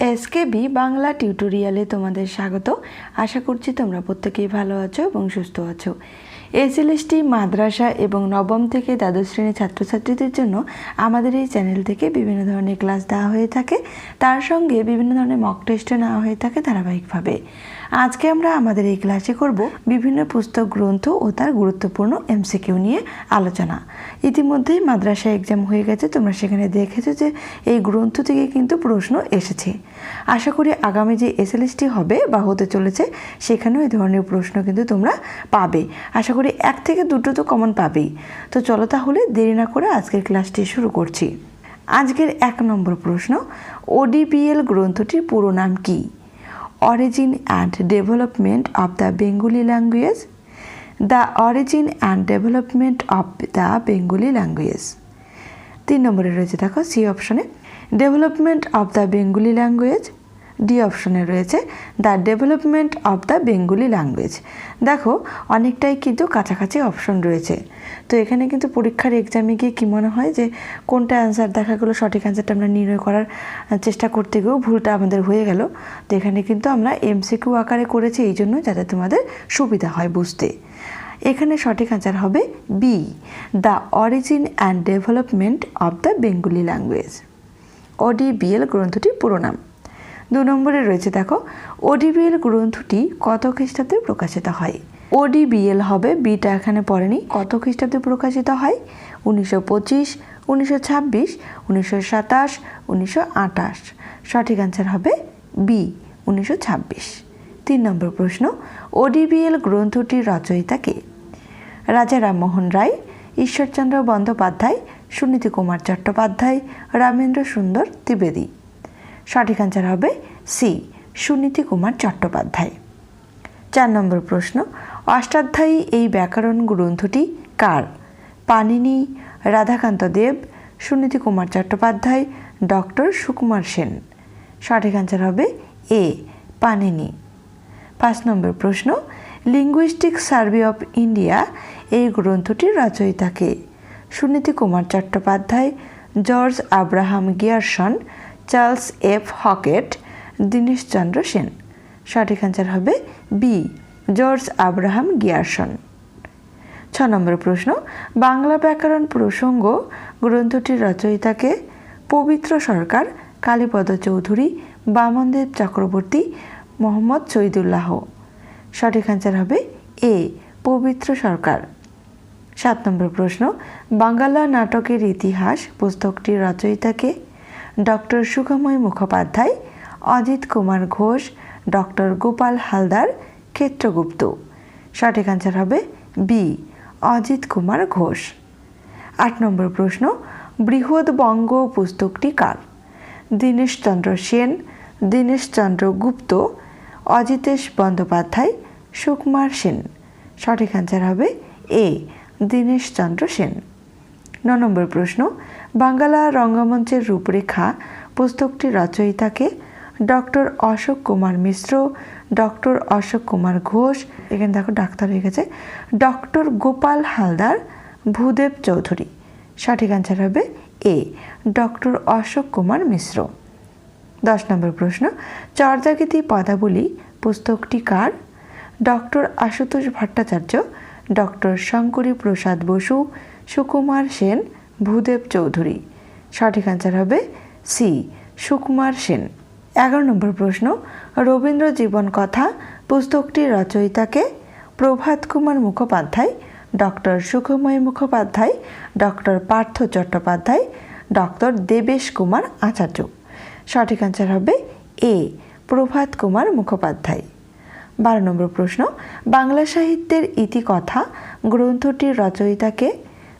SKB Bangla টিউটোরিয়ালে তোমাদের স্বাগত। আশা করছি তোমরা প্রত্যেকেই ভালো আছো এবং সুস্থ আছো। এসএলএসটি মাদ্রাসা এবং নবম থেকে দ্বাদশ শ্রেণীর ছাত্রছাত্রীদের জন্য আমাদের এই চ্যানেল থেকে বিভিন্ন ধরনের ক্লাস দেওয়া হয়ে থাকে, তার সঙ্গে বিভিন্ন ধরনের মক টেস্টও নেওয়া হয়ে থাকে ধারাবাহিকভাবে। আজকে আমরা আমাদের এই ক্লাসে করব বিভিন্ন পুস্তক, গ্রন্থ ও তার গুরুত্বপূর্ণ এমসিকিউ নিয়ে আলোচনা। ইতিমধ্যেই মাদ্রাসা এক্সাম হয়ে গেছে, তোমরা সেখানে দেখেছো যে এই গ্রন্থ থেকে কিন্তু প্রশ্ন এসেছে। আশা করি আগামী যে এসএলএসটি হবে বা হতে চলেছে সেখানেও এই ধরনের প্রশ্ন কিন্তু তোমরা পাবে। আশা করি 1 থেকে 2টো তো কমন পাবেই। তো চলো তাহলে দেরি না করে আজকের ক্লাসটি শুরু করছি। আজকের 1 নম্বর প্রশ্ন, ওডিবিএল গ্রন্থটির পুরো নাম কি? Origin and development of the Bengali language, the origin and development of the Bengali language. 3 নম্বরে রয়েছে দেখো সি অপশনে development of the Bengali language, D অপশনে রয়েছে the development of the Bengali language. দেখো অনেকটাই কিন্তু কাছাকাছি অপশন রয়েছে। তো এখানে কিন্তু পরীক্ষার এক্সামে গিয়ে কী মনে হয় যে কোনটা অ্যান্সার দেখা গেলো, সঠিক অ্যান্সারটা আমরা নির্ণয় করার চেষ্টা করতে গিয়েও ভুলটা আমাদের হয়ে গেল। তো এখানে কিন্তু আমরা এমসিকিউ আকারে করেছি এই জন্য যাতে তোমাদের সুবিধা হয় বুঝতে। এখানে সঠিক অ্যান্সার হবে B, the origin and development of the Bengali language. ODBL গ্রন্থটির পুরো নাম। 2 নম্বরে রয়েছে দেখো ওডিবিএল গ্রন্থটি কত খ্রিস্টাব্দে প্রকাশিত হয়? ওডিবিএল হবে, বিটা এখানে পড়েনি। কত খ্রিস্টাব্দে প্রকাশিত হয়? 1925, 1926, 1927, 1928। সঠিক অ্যান্সার হবে বি, 1926। 3 নম্বর প্রশ্ন, ওডিবিএল গ্রন্থটির রচয়িতা কে? রাজা রামমোহন রায়, ঈশ্বরচন্দ্র বন্দ্যোপাধ্যায়, সুনীতি কুমার চট্টোপাধ্যায়, রামেন্দ্র সুন্দর দ্বিবেদী। সঠিক অ্যান্সার হবে সি, সুনীতি কুমার চট্টোপাধ্যায়। 4 নম্বর প্রশ্ন, অষ্টাধ্যায়ী এই ব্যাকরণ গ্রন্থটি কার? পাণিনি, রাধাকান্ত দেব, সুনীতি কুমার চট্টোপাধ্যায়, ডক্টর সুকুমার সেন। সঠিক অ্যান্সার হবে এ, পাণিনি। 5 নম্বর প্রশ্ন, লিঙ্গুইস্টিক সার্ভে অফ ইন্ডিয়া এই গ্রন্থটির রচয়িতা কে? Suniti Kumar Chattopadhyay, George Abraham Grierson, Charles F Hockett, Dineshchandra Sen. সঠিক অ্যান্সার হবে বি, জর্জ আব্রাহাম গিয়ারসন। 6 নম্বর প্রশ্ন, বাংলা ব্যাকরণ প্রসঙ্গ গ্রন্থটির রচয়িতাকে? পবিত্র সরকার, কালীপদ চৌধুরী, বামনদেব চক্রবর্তী, মোহাম্মদ শহীদুল্লাহ। সঠিক অ্যান্সার হবে এ, পবিত্র সরকার। 7 নম্বর প্রশ্ন, বাংলা নাটকের ইতিহাস পুস্তকটির রচয়িতাকে? ডক্টর সুখময় মুখোপাধ্যায়, অজিত কুমার ঘোষ, ডক্টর গোপাল হালদার, ক্ষেত্রগুপ্ত। সঠিক অ্যান্সার হবে বি, অজিত কুমার ঘোষ। 8 নম্বর প্রশ্ন, বৃহৎবঙ্গ পুস্তকটি কার? দীনেশচন্দ্র সেন, দীনেশচন্দ্র গুপ্ত, অজিতেশ বন্দ্যোপাধ্যায়, সুকুমার সেন। সঠিক অ্যান্সার হবে এ, দীনেশচন্দ্র সেন। 9 নম্বর প্রশ্ন, বাংলা রঙ্গমঞ্চের রূপরেখা পুস্তকটির রচয়িতাকে? ডক্টর অশোক কুমার মিশ্র, ডক্টর অশোক কুমার ঘোষ, এখানে দেখো ডাক্তার হয়ে গেছে, ডক্টর গোপাল হালদার, ভূদেব চৌধুরী। সঠিক অ্যান্সার হবে এ, ডক্টর অশোক কুমার মিশ্র। 10 নম্বর প্রশ্ন, চর্যাগীতি পদাবলী পুস্তকটি কার? ডক্টর আশুতোষ ভট্টাচার্য, ডক্টর শঙ্করী প্রসাদ বসু, সুকুমার সেন, ভূদেব চৌধুরী। সঠিক অ্যান্সার হবে সি, সুকুমার সেন। 11 নম্বর প্রশ্ন, রবীন্দ্র জীবন কথা পুস্তকটির রচয়িতাকে? প্রভাত কুমার মুখোপাধ্যায়, ডক্টর সুখময় মুখোপাধ্যায়, ডক্টর পার্থ চট্টোপাধ্যায়, ডক্টর দেবেশ কুমার আচার্য। সঠিক অ্যান্সার হবে এ, প্রভাত কুমার মুখোপাধ্যায়। 12 নম্বর প্রশ্ন, বাংলা সাহিত্যের ইতিকথা গ্রন্থটির রচয়িতাকে?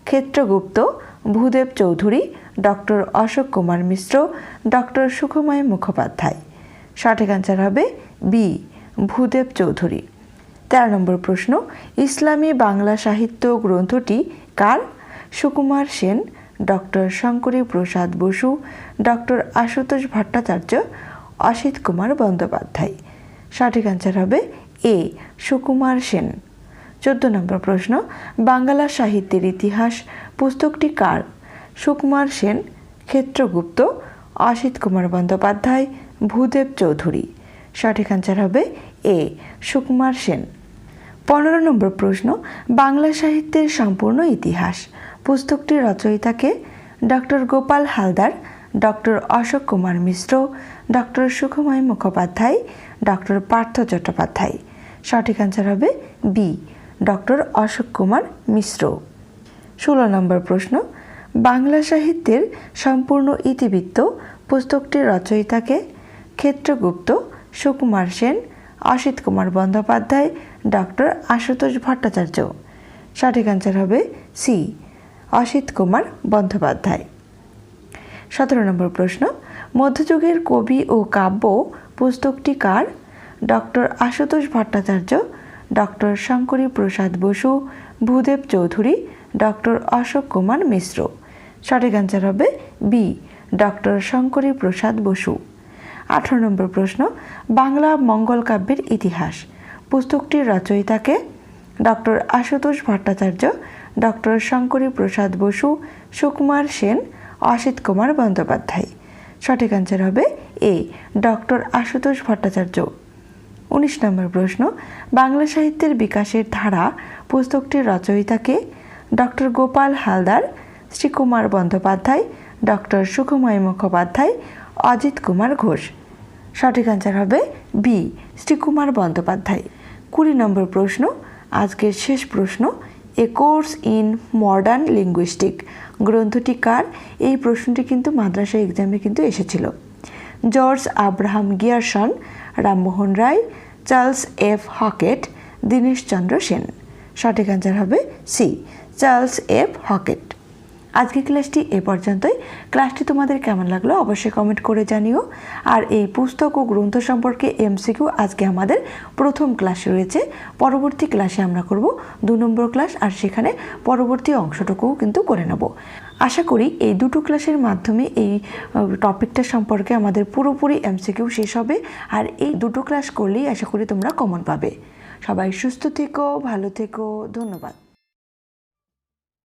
ক্ষেত্রগুপ্ত, ভূদেব চৌধুরী, ডক্টর অশোক কুমার মিশ্র, ডক্টর সুখময় মুখোপাধ্যায়। সঠিক অ্যান্সার হবে বি, ভূদেব চৌধুরী। 13 নম্বর প্রশ্ন, ইসলামী বাংলা সাহিত্য গ্রন্থটি কার? সুকুমার সেন, ডক্টর শঙ্করী প্রসাদ বসু, ডক্টর আশুতোষ ভট্টাচার্য, অসিত কুমার বন্দ্যোপাধ্যায়। সঠিক অ্যান্সার হবে এ, সুকুমার সেন। 14 নম্বর প্রশ্ন, বাংলা সাহিত্যের ইতিহাস পুস্তকটি কার? সুকুমার সেন, ক্ষেত্রগুপ্ত, অসিত কুমার বন্দ্যোপাধ্যায়, ভূদেব চৌধুরী। সঠিক আনসার হবে এ সুকুমার সেন। 15 নম্বর প্রশ্ন, বাংলা সাহিত্যের সম্পূর্ণ ইতিহাস পুস্তকটির রচয়িতাকে? ডক্টর গোপাল হালদার, ডক্টর অশোক কুমার মিশ্র, ডক্টর সুখময় মুখোপাধ্যায়, ডক্টর পার্থ চট্টোপাধ্যায়। সঠিক আনসার হবে বি ডক্টর অশোক কুমার মিশ্র। 16 নম্বর প্রশ্ন, বাংলা সাহিত্যের সম্পূর্ণ ইতিবৃত্ত পুস্তকটির রচয়িতাকে? ক্ষেত্রগুপ্ত, সুকুমার সেন, অসিত কুমার বন্দ্যোপাধ্যায়, ডক্টর আশুতোষ ভট্টাচার্য। সঠিক আনসার হবে সি অসিত কুমার বন্দ্যোপাধ্যায়। 17 নম্বর প্রশ্ন, মধ্যযুগের কবি ও কাব্য পুস্তকটি কার? ডক্টর আশুতোষ ভট্টাচার্য, ডক্টর শঙ্করী প্রসাদ বসু, ভূদেব চৌধুরী, ডক্টর অশোক কুমার মিশ্র। সঠিক আনসার হবে বি ডক্টর শঙ্করী প্রসাদ বসু। 18 নম্বর প্রশ্ন, বাংলা মঙ্গল কাব্যের ইতিহাস পুস্তকটির রচয়িতাকে? ডক্টর আশুতোষ ভট্টাচার্য, ডক্টর শঙ্করী প্রসাদ বসু, সুকুমার সেন, অসিত কুমার বন্দ্যোপাধ্যায়। সঠিক আনসার হবে এ ডক্টর আশুতোষ ভট্টাচার্য। 19 নম্বর প্রশ্ন, বাংলা সাহিত্যের বিকাশের ধারা পুস্তকটির রচয়িতাকে? ডক্টর গোপাল হালদার, শ্রীকুমার বন্দ্যোপাধ্যায়, ডক্টর সুখময় মুখোপাধ্যায়, অজিত কুমার ঘোষ। সঠিক আনসার হবে বি শ্রীকুমার বন্দ্যোপাধ্যায়। 20 নম্বর প্রশ্ন, আজকের শেষ প্রশ্ন, a course in modern linguistic গ্রন্থটি কার? এই প্রশ্নটি কিন্তু মাদ্রাসা এক্সামে কিন্তু এসেছিল। George Abraham Grierson, Rammohan Roy, Charles F Hockett, Dineshchandra Sen. সঠিক আনসার হবে সি চার্লস এফ হকেট। আজকের ক্লাসটি এ পর্যন্তই। ক্লাসটি তোমাদের কেমন লাগলো অবশ্যই কমেন্ট করে জানিও। আর এই পুস্তক ও গ্রন্থ সম্পর্কে এমসিকিউ আজকে আমাদের প্রথম ক্লাস রয়েছে। পরবর্তী ক্লাসে আমরা করব 2 নম্বর ক্লাস, আর সেখানে পরবর্তী অংশটুকুও কিন্তু করে নেব। আশা করি এই দুটো ক্লাসের মাধ্যমে এই টপিকটা সম্পর্কে আমাদের পুরোপুরি এমসিকিউ শেষ হবে। আর এই দুটো ক্লাস করলেই আশা করি তোমরা কমন পাবে। সবাই সুস্থ থেকো, ভালো থেকো, ধন্যবাদ।